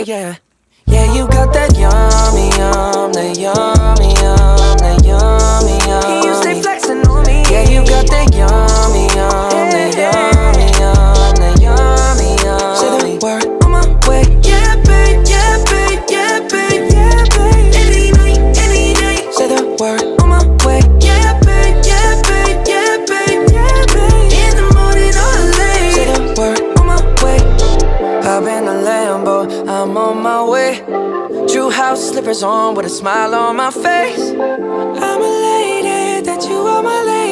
yeah. Yeah, you got that yummy, that yummy, that yummy, yummy. You stay flexing on me. Yeah, you got that yummy, that yummy, that yummy, yummy. Say the word on my way. Yeah, babe, yeah, babe, yeah, babe, yeah, babe. Any night, any night. Say the word on my way. Yeah, babe, yeah, babe, yeah, babe, yeah, babe. In the morning or late. Say the word on my way. Hop in the Lambo, I'm on my way. True house slippers on with a smile on my face. I'm elated that you are my lady.